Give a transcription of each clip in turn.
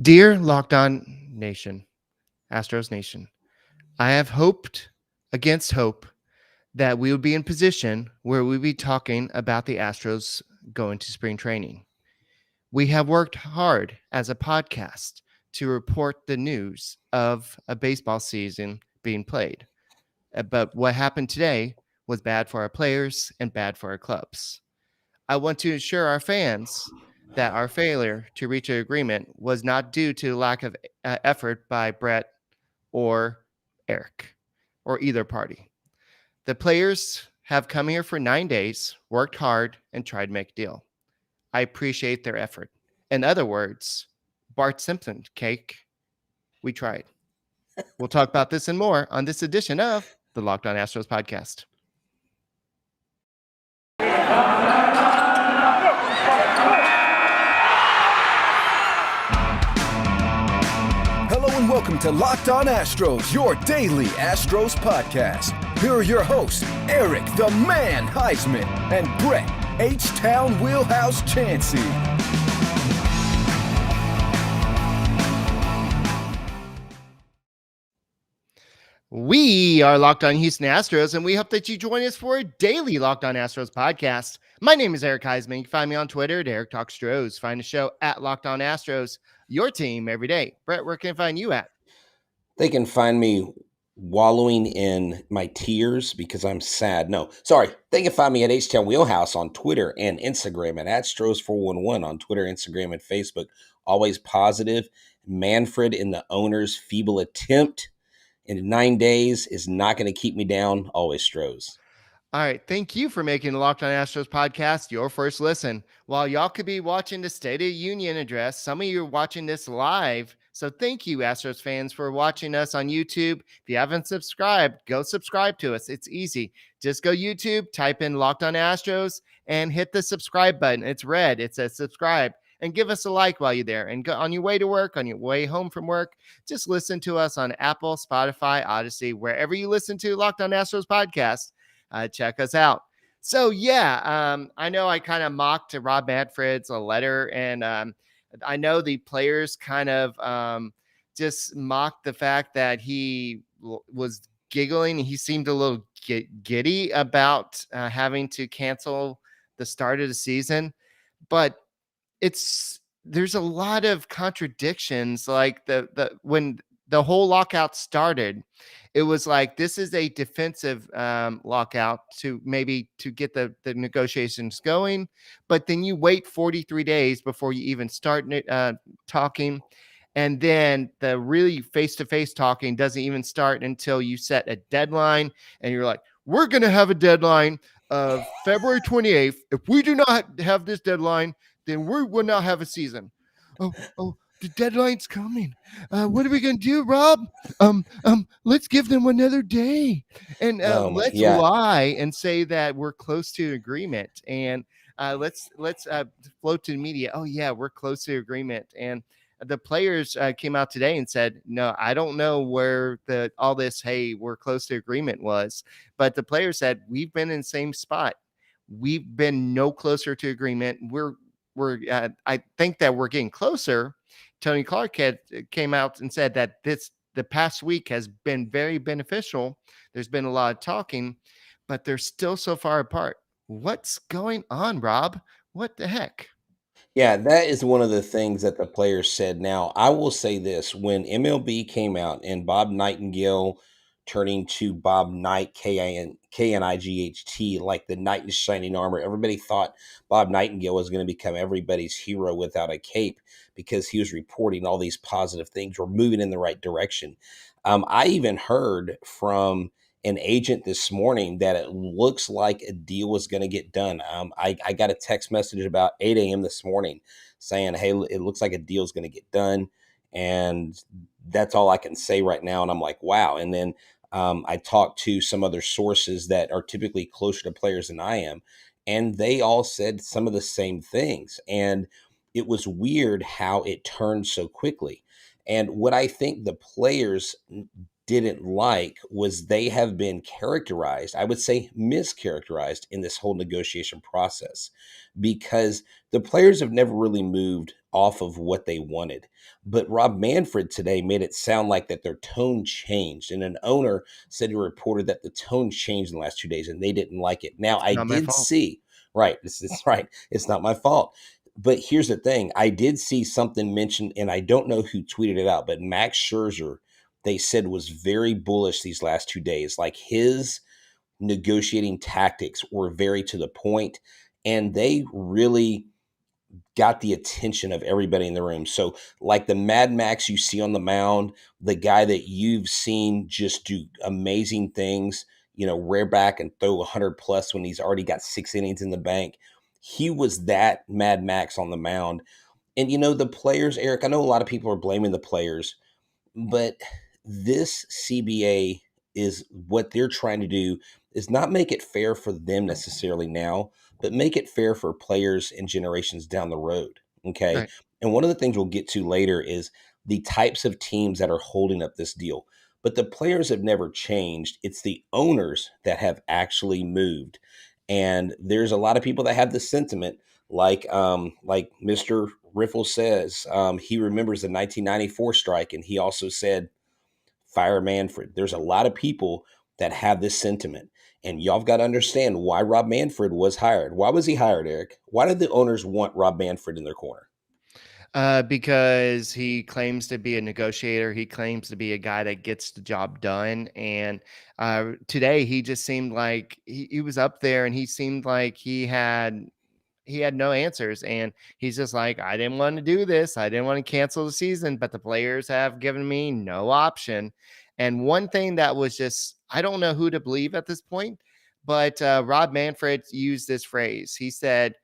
Dear Locked On Nation, Astros Nation, I have hoped against hope that we would be in position where we'd be talking about the Astros going to spring training. We have worked hard as a podcast to report the news of a baseball season being played. But what happened today was bad for our players and bad for our clubs. I want to assure our fans that our failure to reach an agreement was not due to lack of effort by Brett or Eric or either party. The players have come here for 9 days, worked hard, and tried to make a deal. I appreciate their effort. In other words, Bart Simpson cake, we tried. We'll talk about this and more on this edition of the Locked On Astros podcast. Hello and welcome to Locked On Astros, your daily Astros podcast. Here are your hosts, Eric the Man Huysman and Brett H-Town Wheelhouse Chancey. We are Locked On Houston Astros, and we hope that you join us for a daily Locked On Astros podcast. My name is Eric Huysman. You can find me on Twitter at Eric Talk Stros. Find the show at Locked On Astros, your team every day. Brett, where can I find you at? They can find me wallowing in my tears because I'm sad. No, sorry. They can find me at H-Town Wheelhouse on Twitter and Instagram at Astros411 on Twitter, Instagram, and Facebook. Always positive. Manfred in the owner's feeble attempt in 9 days is not going to keep me down. Always Stros. All right. Thank you for making the Locked On Astros podcast your first listen. While y'all could be watching the State of the Union address, some of you are watching this live. So thank you, Astros fans, for watching us on YouTube. If you haven't subscribed, go subscribe to us. It's easy. Just go YouTube, type in Locked On Astros, and hit the subscribe button. It's red. It says subscribe. And give us a like while you're there. And go on your way to work, on your way home from work, just listen to us on Apple, Spotify, Odyssey, wherever you listen to Locked On Astros podcast. Check us out. So, I know I kind of mocked Rob Manfred's letter, and I know the players kind of just mocked the fact that he was giggling. He seemed a little giddy about having to cancel the start of the season, but there's a lot of contradictions. Like when the whole lockout started, it was like, this is a defensive lockout to get the negotiations going. But then you wait 43 days before you even start talking. And then the really face-to-face talking doesn't even start until you set a deadline. And you're like, we're going to have a deadline of February 28th. If we do not have this deadline, then we will not have a season. Oh, the deadline's coming. What are we going to do, Rob? Let's give them another day. And let's lie and say that we're close to agreement. And let's float to the media. Oh, yeah, we're close to agreement. And the players came out today and said, no, I don't know where all this, hey, we're close to agreement was. But the players said, we've been in the same spot. We've been no closer to agreement. I think that we're getting closer. Tony Clark came out and said that the past week has been very beneficial. There's been a lot of talking, but they're still so far apart. What's going on, Rob? What the heck? Yeah, that is one of the things that the players said. Now, I will say this. When MLB came out and Bob Nightingale turning to Bob Knight, Knight, like the knight in shining armor, everybody thought Bob Nightingale was going to become everybody's hero without a cape because he was reporting all these positive things. We're moving in the right direction. I even heard from an agent this morning that it looks like a deal was going to get done. I got a text message about 8 a.m. this morning saying, hey, it looks like a deal is going to get done. And that's all I can say right now. And I'm like, wow. And then I talked to some other sources that are typically closer to players than I am, and they all said some of the same things. And it was weird how it turned so quickly. And what I think the players didn't like was they have been characterized, I would say mischaracterized, in this whole negotiation process, because the players have never really moved off of what they wanted. But Rob Manfred today made it sound like that their tone changed. And an owner said he reported that the tone changed in the last 2 days and they didn't like it. Now, I Not my did fault. see, right, this is right, it's not my fault. But here's the thing. I did see something mentioned, and I don't know who tweeted it out, but Max Scherzer, they said, was very bullish these last 2 days. Like his negotiating tactics were very to the point, and they really got the attention of everybody in the room. So, like the Mad Max you see on the mound, the guy that you've seen just do amazing things, rear back and throw 100 plus when he's already got 6 innings in the bank. He was that Mad Max on the mound. And, the players, Eric, I know a lot of people are blaming the players, but this CBA is what they're trying to do is not make it fair for them necessarily now, but make it fair for players and generations down the road. Okay. Right. And one of the things we'll get to later is the types of teams that are holding up this deal. But the players have never changed. It's the owners that have actually moved. And there's a lot of people that have this sentiment, like Mr. Riffle says, he remembers the 1994 strike, and he also said, fire Manfred. There's a lot of people that have this sentiment, and y'all got to understand why Rob Manfred was hired. Why was he hired, Eric? Why did the owners want Rob Manfred in their corner? Because he claims to be a negotiator. He claims to be a guy that gets the job done. And today he just seemed like he was up there, and he seemed like he had no answers. And he's just like, I didn't want to do this. I didn't want to cancel the season, but the players have given me no option. And one thing that was just, I don't know who to believe at this point, but Rob Manfred used this phrase. He said,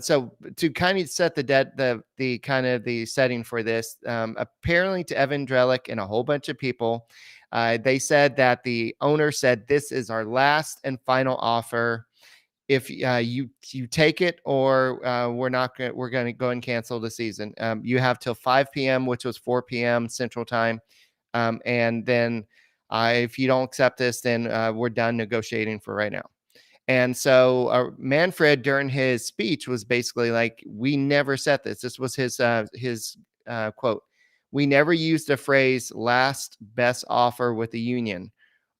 so to kind of set the kind of the setting for this, apparently to Evan Drellick and a whole bunch of people, they said that the owner said, this is our last and final offer. If you take it, or we're going to go and cancel the season. You have till 5 p.m., which was 4 p.m. Central Time. And then if you don't accept this, then we're done negotiating for right now. And so Manfred, during his speech, was basically like, we never said this. This was his quote. We never used the phrase last best offer with the union.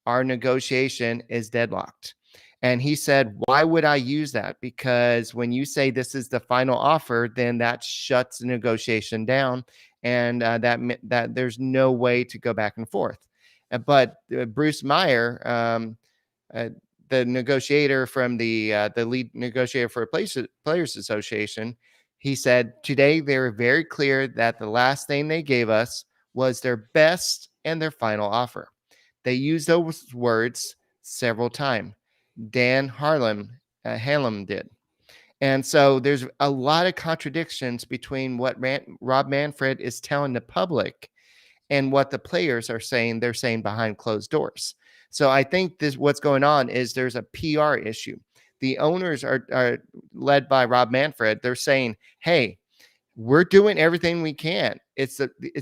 Our negotiation is deadlocked. And he said, why would I use that? Because when you say this is the final offer, then that shuts the negotiation down. And that there's no way to go back and forth. But Bruce Meyer, the negotiator from the lead negotiator for Players Association, he said today they were very clear that the last thing they gave us was their best and their final offer. They used those words several times. Dan Harlem did. And so there's a lot of contradictions between what Rob Manfred is telling the public and what the players are saying. They're saying behind closed doors. So I think what's going on is there's a PR issue. The owners are led by Rob Manfred. They're saying, hey, we're doing everything we can. It's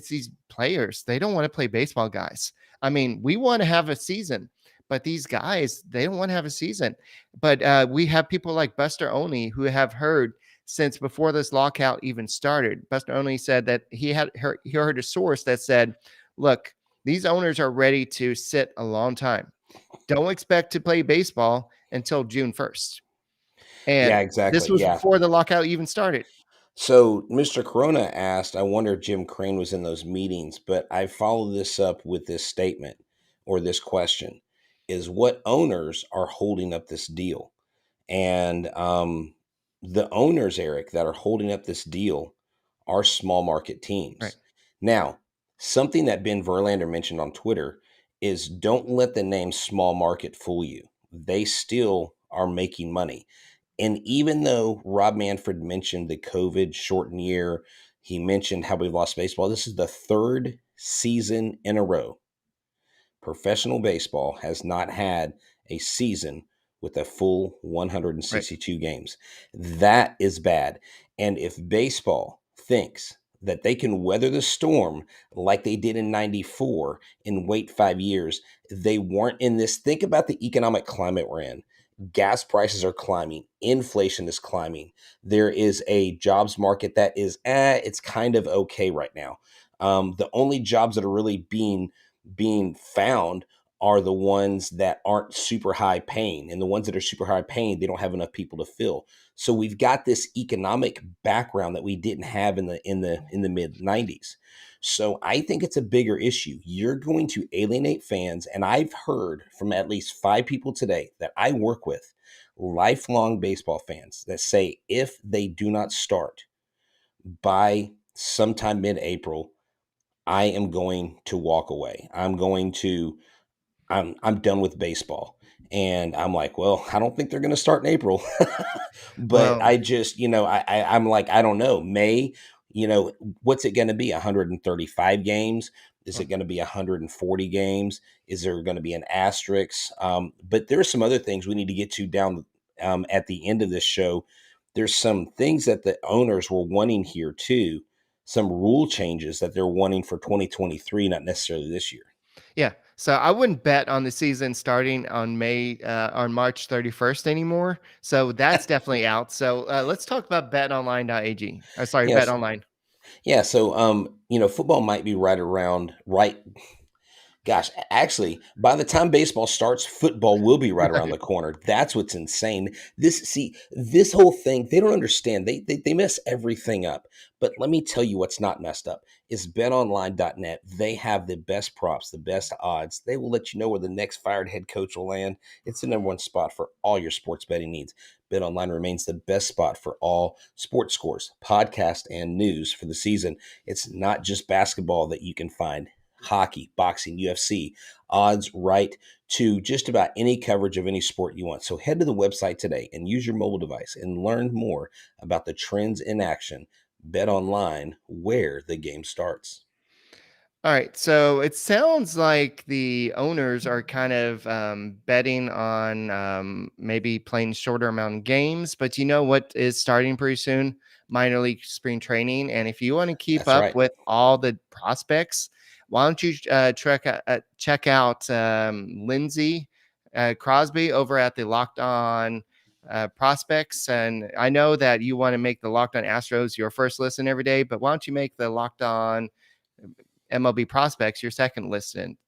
these players. They don't want to play baseball, guys. I mean, we want to have a season, but these guys, they don't want to have a season. But we have people like Buster Olney who have heard since before this lockout even started. Buster Olney said that he heard a source that said, look, these owners are ready to sit a long time. Don't expect to play baseball until June 1st. And Yeah, exactly. this was Yeah. before the lockout even started. So Mr. Corona asked, I wonder if Jim Crane was in those meetings, but I follow this up with this statement or this question is what owners are holding up this deal? And the owners, Eric, that are holding up this deal are small market teams. Right. Now, something that Ben Verlander mentioned on Twitter is don't let the name small market fool you. They still are making money. And even though Rob Manfred mentioned the COVID shortened year, he mentioned how we've lost baseball. This is the third season in a row. Professional baseball has not had a season with a full 162 games. That is bad. And if baseball thinks that they can weather the storm like they did in 94 and wait 5 years, they weren't in this. Think about the economic climate we're in. gas prices are climbing, inflation is climbing. There is a jobs market that is, it's kind of okay right now. The only jobs that are really being found are the ones that aren't super high paying, and the ones that are super high paying, they don't have enough people to fill. So we've got this economic background that we didn't have in the mid 90s. So I think it's a bigger issue. You're going to alienate fans. And I've heard from at least 5 people today that I work with, lifelong baseball fans, that say if they do not start by sometime mid April, I am going to walk away. I'm done with baseball. And I'm like, well, I don't think they're going to start in April. But Well, I just, I'm like, I don't know. May, what's it going to be? 135 games? Is it going to be 140 games? Is there going to be an asterisk? But there are some other things we need to get to down at the end of this show. There's some things that the owners were wanting here too, some rule changes that they're wanting for 2023, not necessarily this year. yeah. So I wouldn't bet on the season starting on March 31st anymore. So that's definitely out. So let's talk about betonline.ag. Sorry, Yes. BetOnline. Yeah. So, football might be right. Gosh, actually, by the time baseball starts, football will be right around the corner. That's what's insane. This whole thing, they don't understand. They mess everything up. But let me tell you what's not messed up is betonline.net. They have the best props, the best odds. They will let you know where the next fired head coach will land. It's the number one spot for all your sports betting needs. BetOnline remains the best spot for all sports scores, podcast, and news for the season. It's not just basketball that you can find. Hockey, boxing, UFC, odds right to just about any coverage of any sport you want. So head to the website today and use your mobile device and learn more about the trends in action. Bet online, where the game starts. All right. So it sounds like the owners are kind of betting on maybe playing shorter amount of games. But you know what is starting pretty soon? Minor league spring training. And if you want to keep That's up right. with all the prospects, why don't you check out Lindsay Crosby over at the Locked On Prospects? And I know that you want to make the Locked On Astros your first listen every day, but why don't you make the Locked On MLB prospects, your second listen.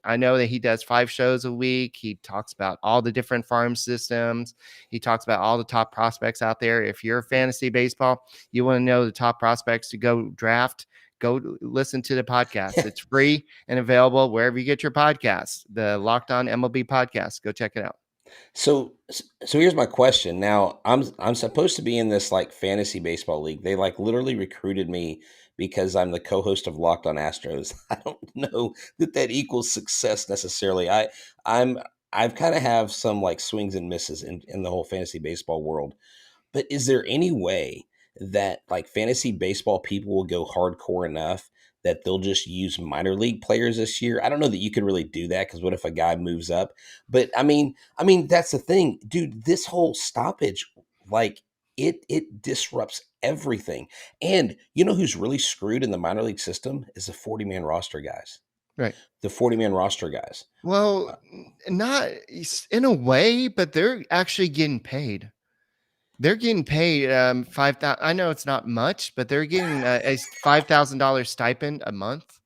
I know that he does 5 shows a week. He talks about all the different farm systems. He talks about all the top prospects out there. If you're a fantasy baseball, you want to know the top prospects to go draft, go listen to the podcast. It's free and available wherever you get your podcasts. The Locked On MLB podcast. Go check it out. So here's my question. Now I'm supposed to be in this like fantasy baseball league. They like literally recruited me because I'm the co-host of Locked On Astros. I don't know that equals success necessarily. I'm I've kind of have some like swings and misses in the whole fantasy baseball world. But is there any way that like fantasy baseball people will go hardcore enough that they'll just use minor league players this year? I don't know that you could really do that because what if a guy moves up? But I mean that's the thing, dude. This whole stoppage, like it disrupts everything. And you know who's really screwed in the minor league system is the 40-man roster guys. Right. The 40-man roster guys. Well, Uh, not in a way, but they're actually getting paid. They're getting paid 5,000. I know it's not much, but they're getting a $5,000 stipend a month.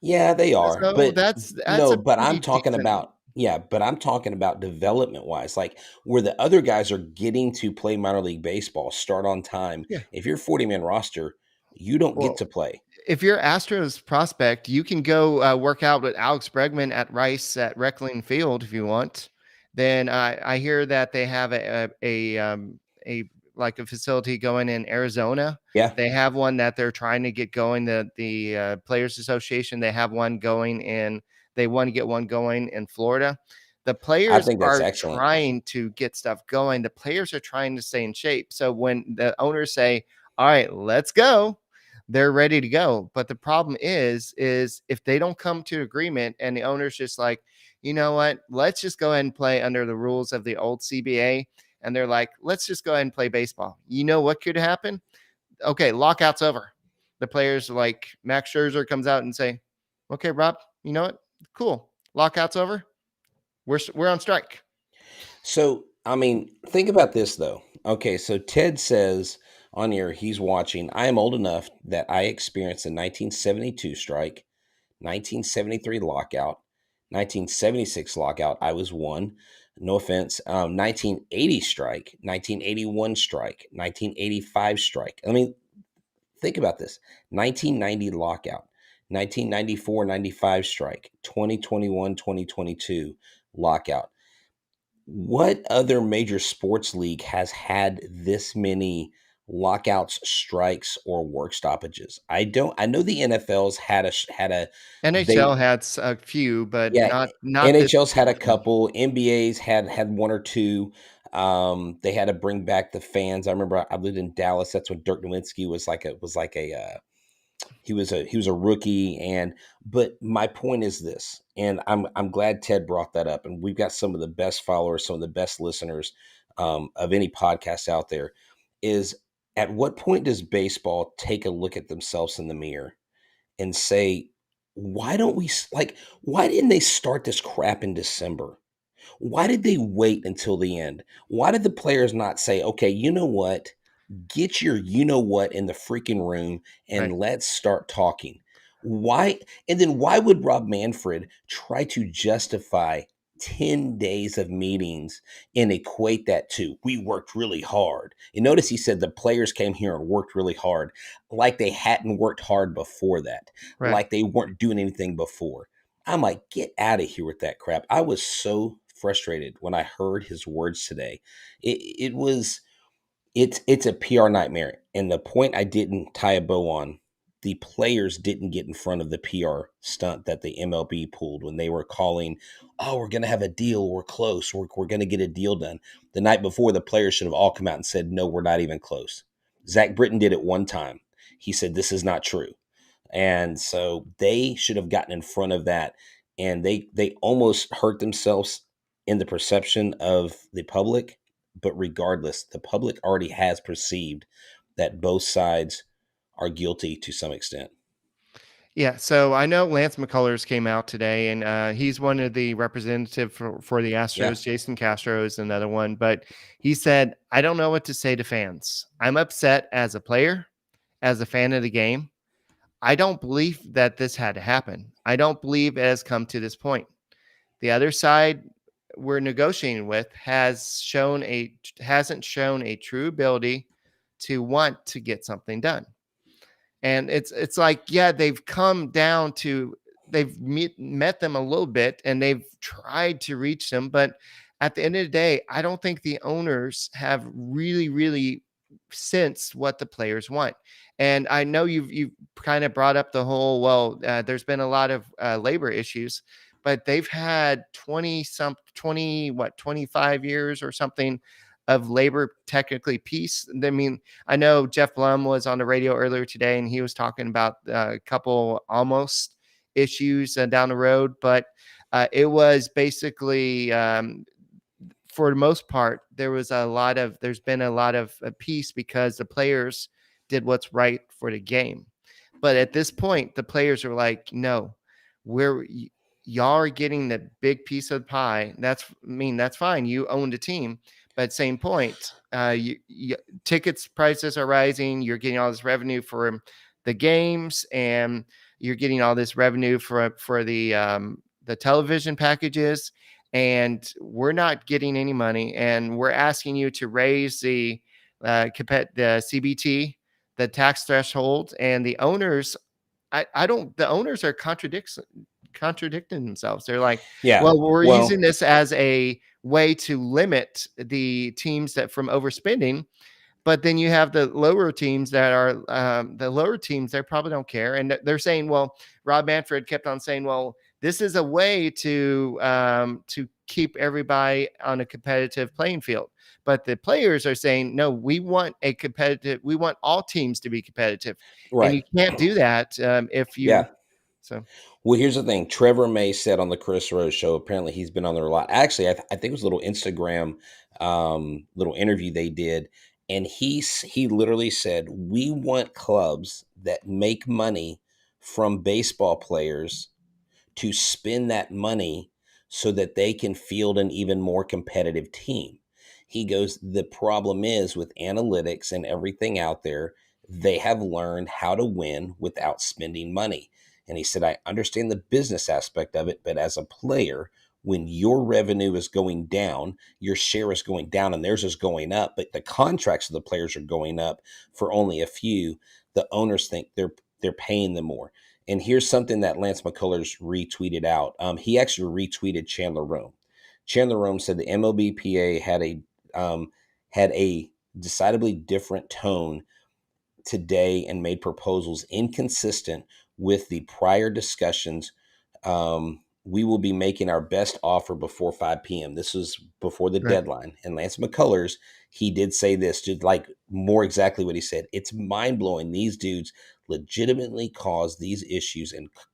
Yeah, they are. So But that's no, a but I'm pretty talking decent. about yeah, but I'm talking about development wise, like where the other guys are getting to play minor league baseball, start on time. Yeah. If you're 40-man roster, you don't get Well, to play. if you're Astros prospect, you can go work out with Alex Bregman at Rice at Reckling Field if you want. Then I hear that they have a like a facility going in Arizona. Yeah, They have one that they're trying to get going. The Players Association, they have one going in. They want to get one going in Florida. The I players think that's are excellent. trying to get stuff going. The players are trying to stay in shape. So when the owners say, "All right, let's go," they're ready to go. But the problem is if they don't come to agreement and the owner's just like, you know what, let's just go ahead and play under the rules of the old CBA. And they're like, let's just go ahead and play baseball. You know what could happen? Okay, lockout's over. The players like Max Scherzer comes out and say, okay, Rob, you know what? Cool. Lockout's over. We're on strike. So, I mean, think about this though. Okay, so Ted says on here he's watching. I am old enough that I experienced the 1972 strike, 1973 lockout, 1976 lockout. I was one. No offense. 1980 strike, 1981 strike, 1985 strike. I mean, think about this: 1990 lockout, 1994-95 strike, 2021-2022 lockout. What other major sports league has had this many lockouts, strikes, or work stoppages? I don't. I know the NFL's had a NHL they had a few, but yeah, not this NHL's had a many. couple. NBA's had one or two. They had to bring back the fans. I remember I lived in Dallas. That's when Dirk Nowitzki was like a he was a rookie. And but my point is this, and I'm glad Ted brought that up, and we've got some of the best followers, some of the best listeners of any podcast out there. Is at what point does baseball take a look at themselves in the mirror and say, why don't we like, why didn't they start this crap in December? Why did they wait until the end? Why did the players not say, okay, you know what, get your you know what in the freaking room and Right. let's start talking? Why? And then why would Rob Manfred try to justify 10 days of meetings and equate that to we worked really hard? And notice he said the players came here and worked really hard, like they hadn't worked hard before that, Right. like they weren't doing anything before. I'm like, get out of here with that crap. I was so frustrated when I heard his words today. It was it's a PR nightmare. And the point I didn't tie a bow on, the players didn't get in front of the PR stunt that the MLB pulled when they were calling, oh, we're going to have a deal. We're close. We're going to get a deal done. The night before, the players should have all come out and said, no, we're not even close. Zach Britton did it one time. He said, this is not true. And so they should have gotten in front of that. And they almost hurt themselves in the perception of the public. But regardless, the public already has perceived that both sides are guilty to some extent. Yeah, so I know Lance McCullers came out today, and he's one of the representative for the Yeah. Astros. Jason Castro is another one, but he said, "I don't know what to say to fans. I'm upset as a player, as a fan of the game. I don't believe that this had to happen. I don't believe it has come to this point. The other side we're negotiating with hasn't shown a true ability to want to get something done." And it's like, yeah, they've come down to met them a little bit and they've tried to reach them, but at the end of the day, I don't think the owners have really sensed what the players want. And I know you've kind of brought up the whole, well, there's been a lot of labor issues, but they've had 25 years or something of labor technically peace. I mean, I know Jeff Blum was on the radio earlier today, and he was talking about a couple almost issues down the road, but it was basically, for the most part, there's been a lot of peace because the players did what's right for the game. But at this point, the players are like, no, we're y'all are getting the big piece of the pie. That's fine. You own the team, but at the same point, tickets prices are rising. You're getting all this revenue for the games, and you're getting all this revenue for the television packages, and we're not getting any money. And we're asking you to raise the CBT, the tax threshold, and the owners. I don't. The owners are contradicting themselves. They're like, Yeah. well, we're using Well, this as a way to limit the teams that from overspending. But then you have the lower teams that are the lower teams. They probably don't care, and they're saying, well, Rob Manfred kept on saying, well, this is a way to keep everybody on a competitive playing field. But the players are saying, no, we want all teams to be competitive, and right. you can't do that if you Yeah. so. Well, here's the thing. Trevor May said on the Chris Rose show, apparently he's been on there a lot. Actually, I think it was a little Instagram, little interview they did. And he literally said, we want clubs that make money from baseball players to spend that money so that they can field an even more competitive team. He goes, the problem is with analytics and everything out there, they have learned how to win without spending money. And he said, I understand the business aspect of it, but as a player, when your revenue is going down, your share is going down and theirs is going up, but the contracts of the players are going up for only a few, the owners think they're paying them more. And here's something that Lance McCullers retweeted out. He actually retweeted Chandler Rome. Chandler Rome said the MLBPA had a decidedly different tone today and made proposals inconsistent with the prior discussions. We will be making our best offer before 5 p.m. This was before the Right. deadline. And Lance McCullers, he did say this, just like more exactly what he said. It's mind blowing. These dudes legitimately cause these issues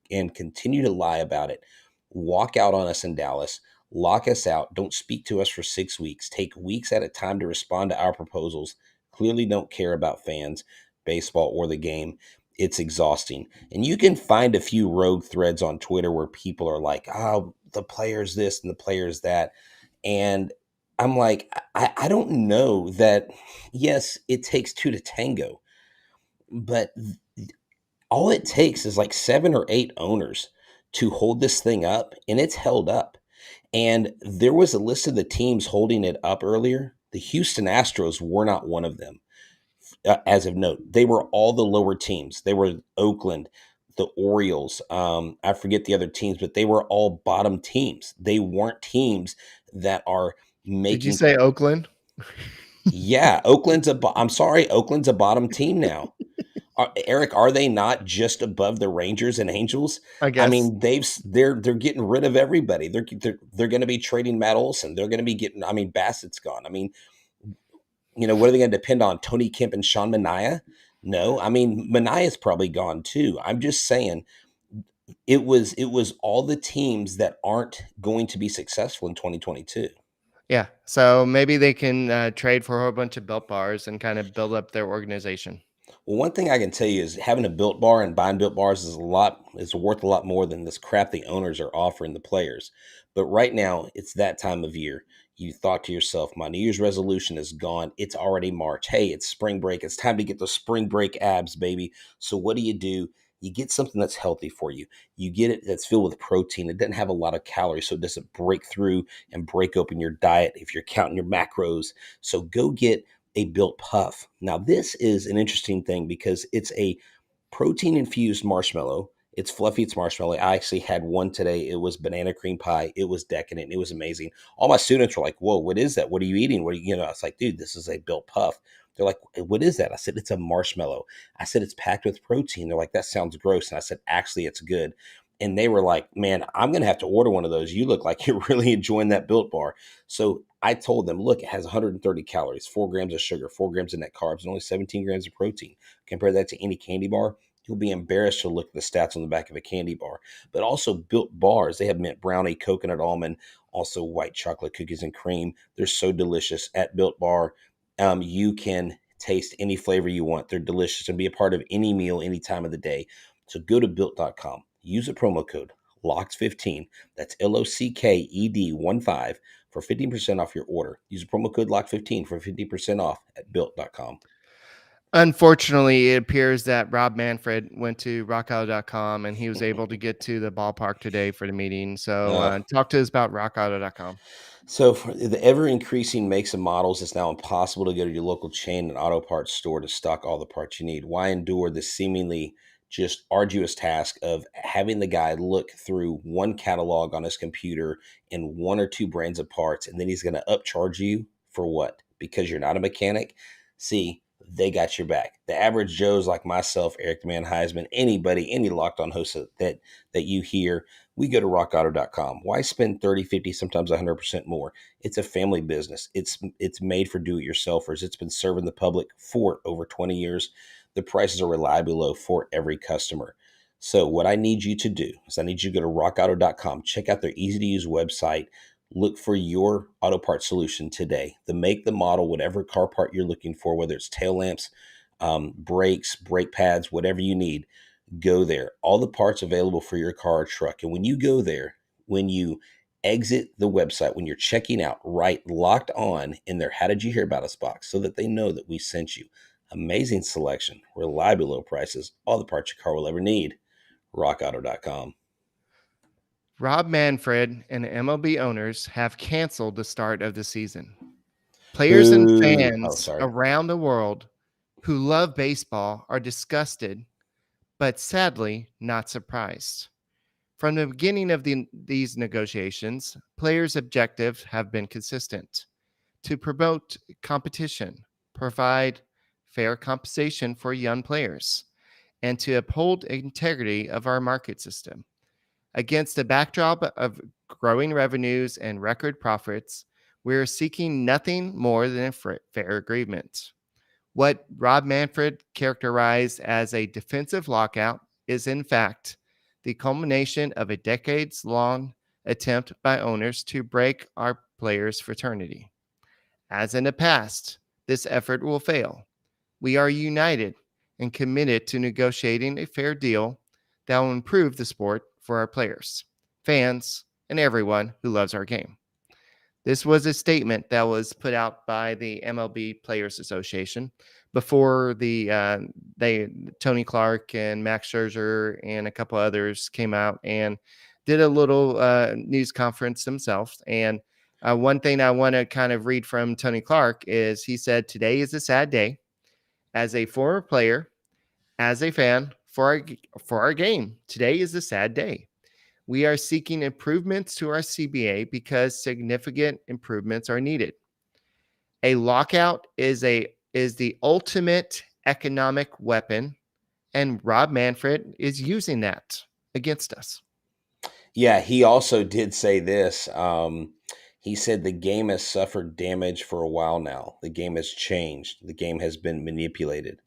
and continue to lie about it. Walk out on us in Dallas, lock us out, don't speak to us for 6 weeks, take weeks at a time to respond to our proposals, clearly don't care about fans, baseball, or the game. It's exhausting. And you can find a few rogue threads on Twitter where people are like, oh, the player's this and the player's that. And I'm like, I don't know that, yes, it takes two to tango, but all it takes is like 7 or 8 owners to hold this thing up, and it's held up. And there was a list of the teams holding it up earlier. The Houston Astros were not one of them. As of note, they were all the lower teams. They were Oakland, the Orioles. I forget the other teams, but they were all bottom teams. They weren't teams that are Did you making. say Oakland? Yeah, I'm sorry, Oakland's a bottom team now. Eric, are they not just above the Rangers and Angels? I I guess. mean, they're getting rid of everybody. They're going to be trading Matt Olson. They're going to be getting. I mean, Bassett's gone. I mean, what are they going to depend on? Tony Kemp and Sean Manaea? No, I mean Manaea's probably gone too. I'm just saying it was all the teams that aren't going to be successful in 2022. Yeah. So maybe they can trade for a whole bunch of Built Bars and kind of build up their organization. Well, one thing I can tell you is having a Built Bar and buying Built Bars is worth a lot more than this crap the owners are offering the players. But right now, it's that time of year. You thought to yourself, my New Year's resolution is gone. It's already March. Hey, it's spring break. It's time to get those spring break abs, baby. So what do? You get something that's healthy for you. You get it that's filled with protein. It doesn't have a lot of calories, so it doesn't break through and break open your diet if you're counting your macros. So go get a Built Puff. Now, this is an interesting thing because it's a protein infused marshmallow. It's fluffy, it's marshmallow. I actually had one today. It was banana cream pie. It was decadent. It was amazing. All my students were like, whoa, what is that? What are you eating? I was like, dude, this is a Built Puff. They're like, what is that? I said, it's a marshmallow. I said, it's packed with protein. They're like, that sounds gross. And I said, actually, it's good. And they were like, man, I'm going to have to order one of those. You look like you're really enjoying that Built Bar. So I told them, look, it has 130 calories, 4 grams of sugar, 4 grams of net carbs, and only 17 grams of protein. Compare that to any candy bar. You'll be embarrassed to look at the stats on the back of a candy bar. But also Built Bars, they have mint brownie, coconut almond, also white chocolate cookies and cream. They're so delicious at Built Bar. You can taste any flavor you want. They're delicious and be a part of any meal, any time of the day. So go to built.com. Use a promo code LOCKED15. That's LOCKED15 for 15% off your order. Use a promo code LOCK15 for 50% off at built.com. Unfortunately, it appears that Rob Manfred went to rockauto.com and he was able to get to the ballpark today for the meeting. So talk to us about rockauto.com. So for the ever-increasing makes and models, it's now impossible to go to your local chain and auto parts store to stock all the parts you need. Why endure the seemingly just arduous task of having the guy look through one catalog on his computer and 1 or 2 brands of parts, and then he's going to upcharge you for what? Because you're not a mechanic? See, they got your back. The average Joes like myself, Eric the Man Huysman, anybody, any Locked On host that you hear, we go to rockauto.com. Why spend 30, 50, sometimes 100% more? It's a family business. It's made for do-it-yourselfers. It's been serving the public for over 20 years. The prices are reliably low for every customer. So what I need you to do is I need you to go to rockauto.com, check out their easy-to-use website, look for your auto part solution today. The make, the model, whatever car part you're looking for, whether it's tail lamps, brakes, brake pads, whatever you need, go there. All the parts available for your car or truck. And when you go there, when you exit the website when you're checking out, write Locked On in their How Did You Hear About Us box so that they know that we sent you. Amazing selection, reliably low prices, all the parts your car will ever need. RockAuto.com. Rob Manfred and MLB owners have canceled the start of the season. Players and Boo. Oh, fans sorry. around the world who love baseball are disgusted, but sadly not surprised. From the beginning of these negotiations, players' objectives have been consistent: to promote competition, provide fair compensation for young players, and to uphold integrity of our market system. Against the backdrop of growing revenues and record profits, we are seeking nothing more than a fair agreement. What Rob Manfred characterized as a defensive lockout is, in fact, the culmination of a decades long attempt by owners to break our players' fraternity. As in the past, this effort will fail. We are united and committed to negotiating a fair deal that will improve the sport for our players, fans, and everyone who loves our game. This was a statement that was put out by the MLB Players Association before Tony Clark and Max Scherzer and a couple others came out and did a little news conference themselves. And one thing I want to kind of read from Tony Clark is he said, "Today is a sad day. As a former player, as a fan, for our game, today is a sad day. We are seeking improvements to our CBA because significant improvements are needed. A lockout is the ultimate economic weapon, and Rob Manfred is using that against us." Yeah, he also did say this. He said the game has suffered damage for a while now. The game has changed. The game has been manipulated.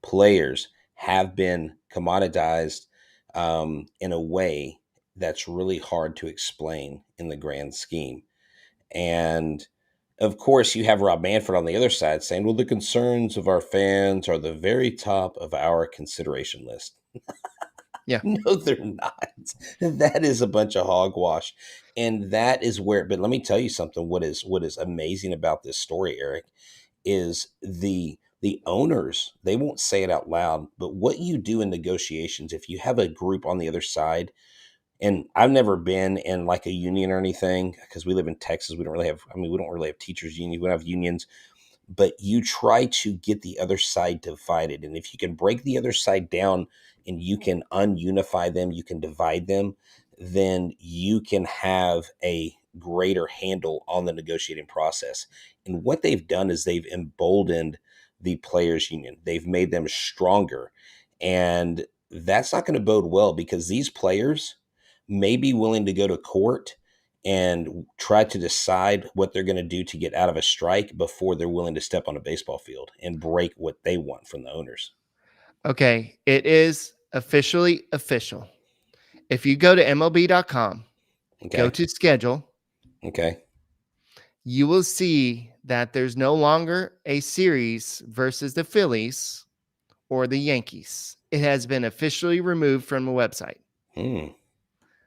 Players have been commoditized in a way that's really hard to explain in the grand scheme. And of course, you have Rob Manfred on the other side saying, well, the concerns of our fans are the very top of our consideration list. Yeah. No, they're not. That is a bunch of hogwash. And that is where, but let me tell you something. What is amazing about this story, Eric, is the owners, they won't say it out loud, but what you do in negotiations, if you have a group on the other side, and I've never been in like a union or anything because we live in Texas. We don't really have, we don't really have teachers unions. We don't have unions, but you try to get the other side divided. And if you can break the other side down and you can ununify them, you can divide them, then you can have a greater handle on the negotiating process. And what they've done is they've emboldened the players union. They've made them stronger. And that's not going to bode well because these players may be willing to go to court and try to decide what they're going to do to get out of a strike before they're willing to step on a baseball field and break what they want from the owners. Okay, it is officially official. If you go to MLB.com, go Okay. to schedule, Okay. you will see that there's no longer a series versus the Phillies or the Yankees. It has been officially removed from the website.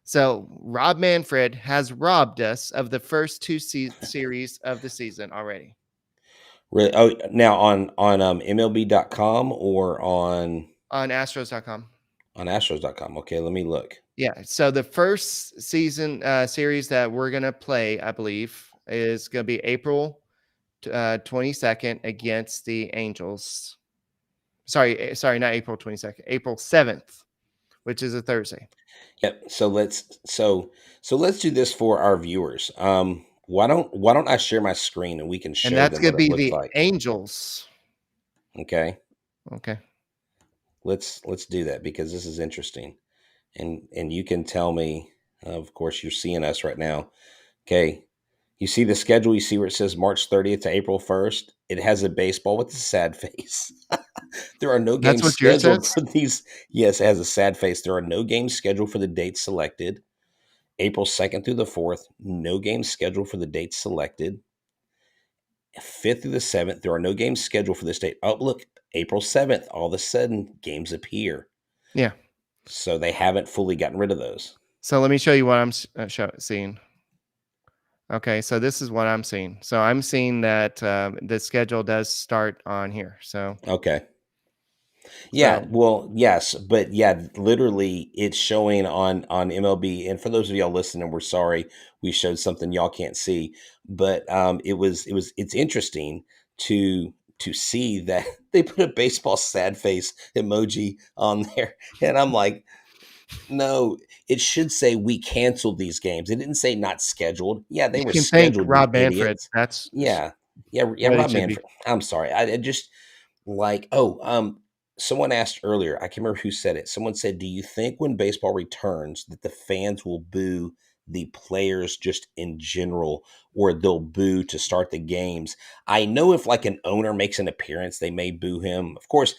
So Rob Manfred has robbed us of the first two series of the season already. Really? Oh, now on MLB.com or on Astros.com. On Astros.com. Okay, let me look. Yeah. So the first season series that we're gonna play, I believe, is gonna be April 22nd against the Angels. Sorry, not April 22nd, April 7th, which is a Thursday. Yep. So let's do this for our viewers. Why don't I share my screen and we can show And that's them gonna what it be looks the like. Angels. Okay. Okay. Let's do that because this is interesting. And you can tell me, of course, you're seeing us right now. Okay. You see the schedule, you see where it says March 30th to April 1st. It has a baseball with a sad face. There are no That's games what yours scheduled says? for these. Yes, it has a sad face. There are no games scheduled for the dates selected. April 2nd through the 4th, no games scheduled for the dates selected. 5th through the 7th, there are no games scheduled for this date. Oh, look, April 7th, all of a sudden, games appear. Yeah. So they haven't fully gotten rid of those. So let me show you what I'm seeing. Okay, so this is what I'm seeing. So I'm seeing that the schedule does start on here. Okay. Yeah, So well, yes, but yeah, literally it's showing on MLB. And for those of y'all listening, we're sorry we showed something y'all can't see, but it's interesting to see that they put a baseball sad face emoji on there. And I'm like, no, it should say we canceled these games. It didn't say not scheduled. Yeah, they you were can thank scheduled, you Rob Manfred. idiots. That's Yeah. Yeah, yeah, what it Rob should be. Manfred. I'm sorry. I just like, someone asked earlier, I can't remember who said it. Someone said, "Do you think when baseball returns that the fans will boo the players just in general, or they'll boo to start the games?" I know if like an owner makes an appearance, they may boo him. Of course,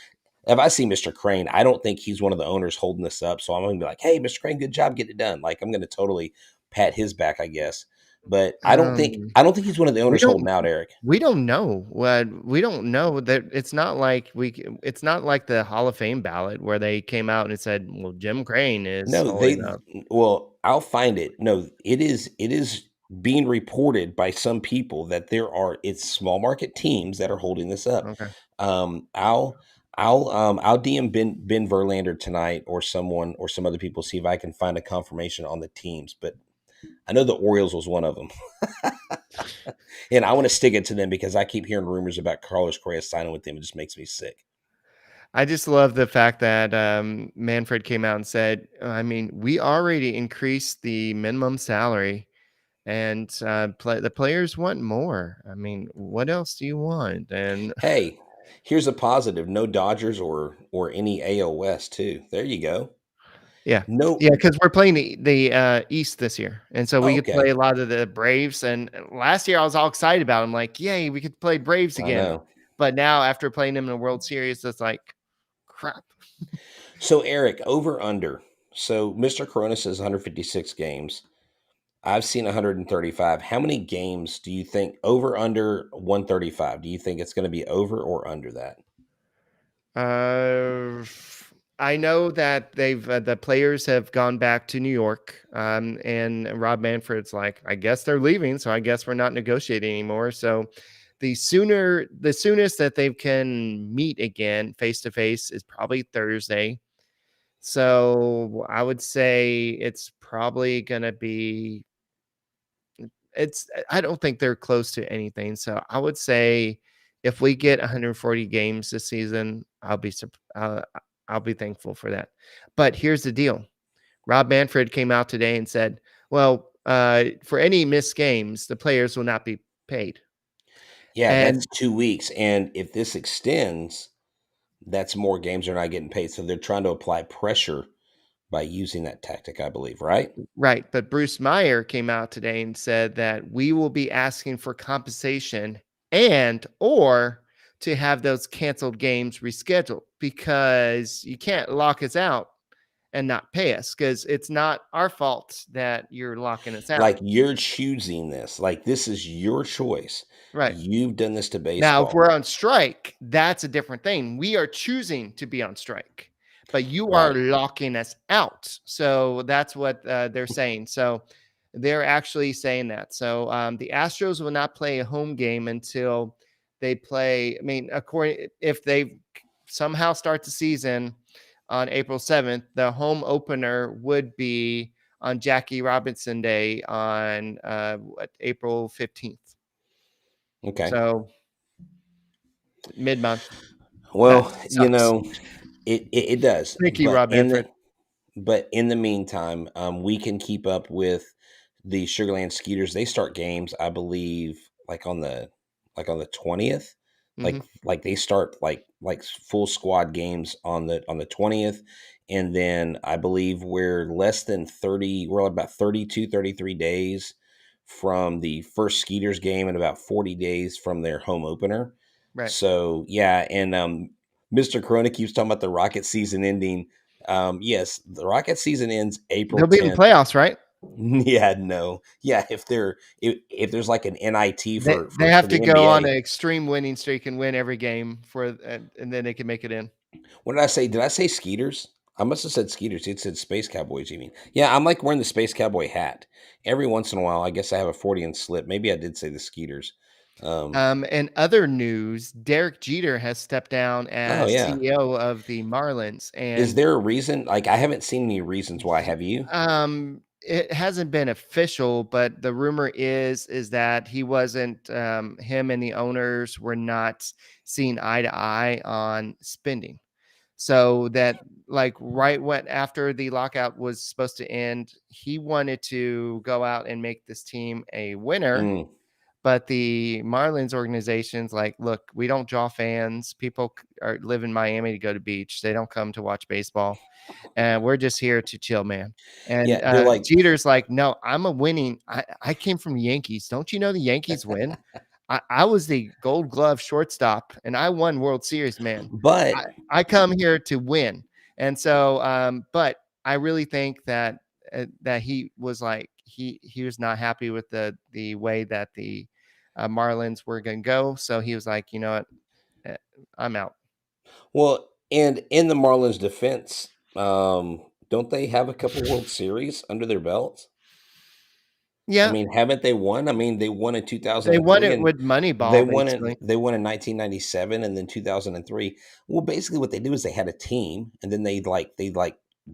if I see Mr. Crane, I don't think he's one of the owners holding this up. So I'm gonna be like, "Hey, Mr. Crane, good job getting it done." Like I'm gonna totally pat his back, I guess. But Um, I don't think he's one of the we owners don't holding out, Eric. we don't know what we don't know that it's not like it's not like the Hall of Fame ballot where they came out and said, "Well, Jim Crane is No, holding up." well, I'll find it. No, it is being reported by some people that it's small market teams that are holding this up. Okay. Um, I'll I'll DM Ben Verlander tonight or someone or some other people, see if I can find a confirmation on the teams. But I know the Orioles was one of them. And I want to stick it to them because I keep hearing rumors about Carlos Correa signing with them. It just makes me sick. I just love the fact that Manfred came out and said, I mean, we already increased the minimum salary and the players want more. I mean, what else do you want? And Hey, here's a positive. No Dodgers or any AL West too. There you go. yeah, No. yeah, because we're playing the East this year. And so we could Okay. play a lot of the Braves. And last year I was all excited about it. I'm like, yay, we could play Braves I again. know. But now after playing them in a World Series, it's like, crap. So Eric, over under. So Mr. Corona says 156 games. I've seen 135. How many games do you think over under 135? Do you think it's going to be over or under that? Uh, I know that the players have gone back to New York, and Rob Manfred's like, I guess they're leaving, so I guess we're not negotiating anymore. So the soonest that they can meet again face to face is probably Thursday. So I would say it's probably gonna be I don't think they're close to anything. So I would say if we get 140 games this season, I'll be thankful for that. But here's the deal. Rob Manfred came out today and said, well, for any missed games, the players will not be paid. Yeah, And that's 2 weeks. And if this extends, that's more games they're not getting paid. So they're trying to apply pressure by using that tactic, I believe, right? right, but Bruce Meyer came out today and said that we will be asking for compensation and or to have those canceled games rescheduled because you can't lock us out and not pay us because it's not our fault that you're locking us out. Like you're choosing this. Like this is your choice. Right. You've done this to Now, if baseball. we're on strike, that's a different thing. We are choosing to be on strike, but you are Right. locking us out. So that's what they're saying. So they're actually saying that. So the Astros will not play a home game until they play. I mean, according if they somehow start the season on April 7th, the home opener would be on Jackie Robinson Day on April 15th. Okay. So mid-month. That Well, sucks. it does. Thank you, Rob Manfred. But in the meantime, we can keep up with the Sugarland Skeeters. They start games, I believe, like on the 20th. Mhm. Like they start like full squad games on the 20th. And then I believe we're about 32, 33 days from the first Skeeters game and about 40 days from their home opener. Right. So yeah, and Mr. Corona keeps talking about the Rocket season ending. Yes, the Rocket season ends April They'll be in the 10th. playoffs, right? Yeah, no. Yeah, if there's like an NIT They for have to the go on NBA. an extreme winning streak and win every game and then they can make it in. What did I say? Did I say Skeeters? I must have said Skeeters. It said Space Cowboys, you mean? Yeah, I'm like wearing the Space Cowboy hat. Every once in a while, I guess I have a 40 slip. Maybe I did say the Skeeters. In other news, Derek Jeter has stepped down Oh, as yeah. CEO of the Marlins, Is and there a reason? Like, I haven't seen any reasons why. Have you? it hasn't been official, but the rumor is that he wasn't him and the owners were not seeing eye to eye on spending. So that like right when after the lockout was supposed to end, he wanted to go out and make this team a winner. Mm. But the Marlins organization's like, look, we don't draw fans. People live in Miami to go to beach. They don't come to watch baseball, and we're just here to chill, man. Yeah, And they're like, Jeter's like, no, I'm a winning. I came from the Yankees. Don't you know the Yankees win? I was the Gold Glove shortstop, and I won World Series, man. but I come here to win, and so, but I really think that that he was like he was not happy with the way that the Marlins were going to go, so he was like, you know what, Eh, I'm out. well, and in the Marlins' defense, don't they have a couple World Series under their belts? I Yeah, mean, haven't they won? I mean, they won in they won 2003 it and with Moneyball, basically. they won in 1997 and then 2003. Well, basically what they do is they had a team and then they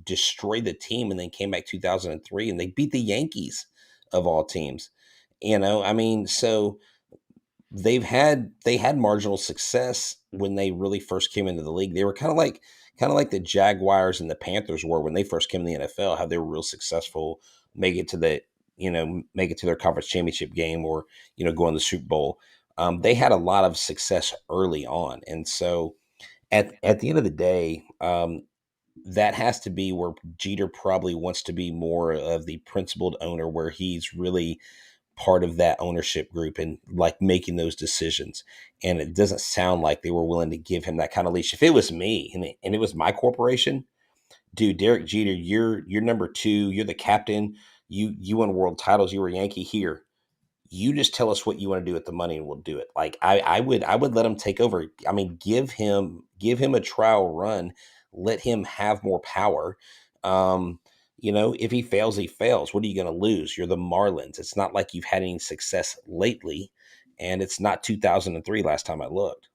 destroyed the team and then came back 2003 and they beat the Yankees of all teams. You know, I mean, so they had marginal success when they really first came into the league. They were kind of like the Jaguars and the Panthers were when they first came in the NFL, how they were real successful, make it to the make it to their conference championship game or go in the Super Bowl. They had a lot of success early on, and so at the end of the day, that has to be where Jeter probably wants to be more of the principled owner, where he's really part of that ownership group and like making those decisions. And it doesn't sound like they were willing to give him that kind of leash. If it was me and it was my corporation, dude, Derek Jeter, you're number two, you're the captain, you won world titles, you were a Yankee here. You just tell us what you want to do with the money and we'll do it. Like I would let him take over. I mean, give him a trial run, let him have more power. If he fails, he fails. What are you going to lose? You're the Marlins. It's not like you've had any success lately, and it's not 2003 last time I looked.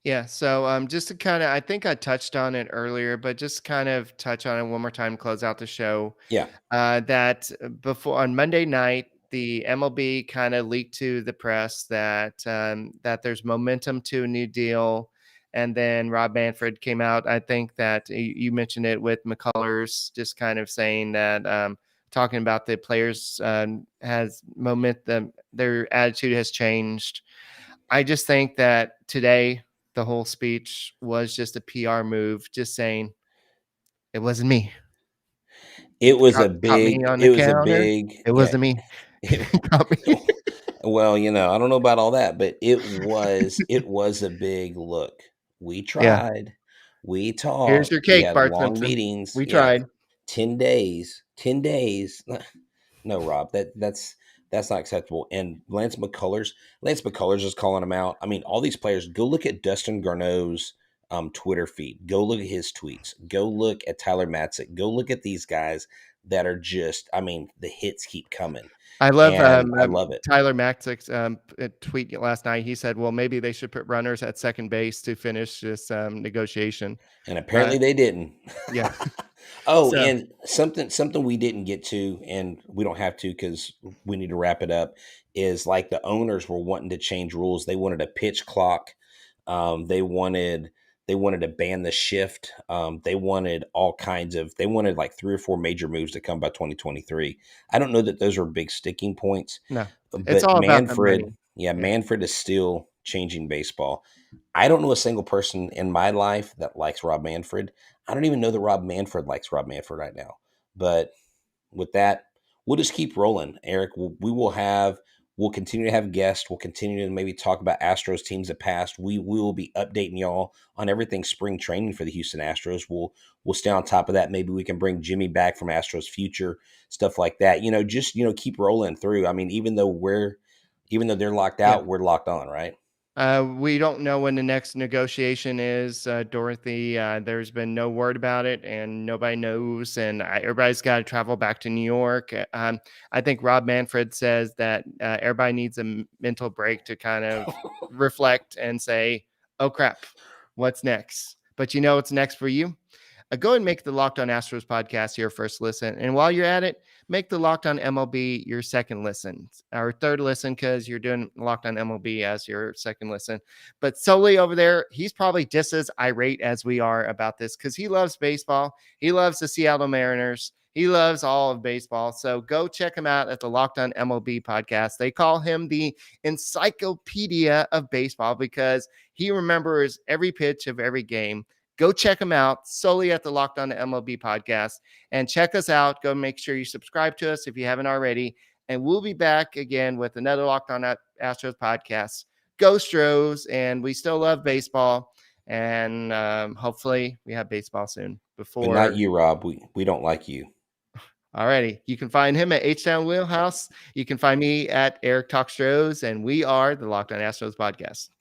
Yeah, so just to kind of, I think I touched on it earlier, but just kind of touch on it one more time, close out the show. Yeah. That before on Monday night, the MLB kind of leaked to the press that that there's momentum to a new deal, and then Rob Manfred came out. I think that you mentioned it with McCullers, just kind of saying that talking about the players has momentum, their attitude has changed. I just think that today the whole speech was just a PR move, just saying it wasn't me. It was a Caught me big on the it was a counter. big It yeah. wasn't me. It, Caught me. well, I don't know about all that, but it was a big look. We Yeah. tried. We Here's talked. your We cake, had Bart long Simpson. meetings. We Yeah. tried. 10 days. 10 days. No, Rob, that's not acceptable. And Lance McCullers is calling him out. I mean, all these players, go look at Dustin Garneau's Twitter feed. Go look at his tweets. Go look at Tyler Matzik. Go look at these guys that are just, I mean, the hits keep coming. I love And I love it. Tyler Maxick's tweet last night. He said, "Well, maybe they should put runners at second base to finish this negotiation." And Uh, apparently they didn't. yeah. Oh, So and something we didn't get to, and we don't have to because we need to wrap it up, is like the owners were wanting to change rules. They wanted a pitch clock. They wanted to ban the shift. They wanted all kinds of. They wanted like 3 or 4 major moves to come by 2023. I don't know that those are big sticking points, no, it's but all about the Manfred, money. yeah, Yeah. Manfred is still changing baseball. I don't know a single person in my life that likes Rob Manfred. I don't even know that Rob Manfred likes Rob Manfred right now. But with that, we'll just keep rolling, Eric. We'll continue to have guests. We'll continue to maybe talk about Astros teams that passed. We will be updating y'all on everything spring training for the Houston Astros. We'll stay on top of that. Maybe we can bring Jimmy back from Astros Future, stuff like that. Just keep rolling through. I mean, even though they're locked Yeah. out, we're locked on, right? We don't know when the next negotiation is, Dorothy. There's been no word about it, and nobody knows. And everybody's got to travel back to New York. I think Rob Manfred says that everybody needs a mental break to kind of reflect and say, "Oh crap, what's next?" But you know what's next for you? Go and make the Locked On Astros podcast your first listen. And while you're at it, make the Locked On MLB your second listen or third listen because you're doing Locked On MLB as your second listen. But solely over there, he's probably just as irate as we are about this because he loves baseball. He loves the Seattle Mariners. He loves all of baseball. So go check him out at the Locked On MLB podcast. They call him the encyclopedia of baseball because he remembers every pitch of every game. Go check them out solely at the Locked On MLB podcast and check us out. Go make sure you subscribe to us if you haven't already. And we'll be back again with another Locked On Astros podcast. Go Stros. And we still love baseball. And hopefully we have baseball soon. But not you, Rob. We don't like you. Alrighty. You can find him at H-Town Wheelhouse. You can find me at Eric Talk Stros. And we are the Locked On Astros podcast.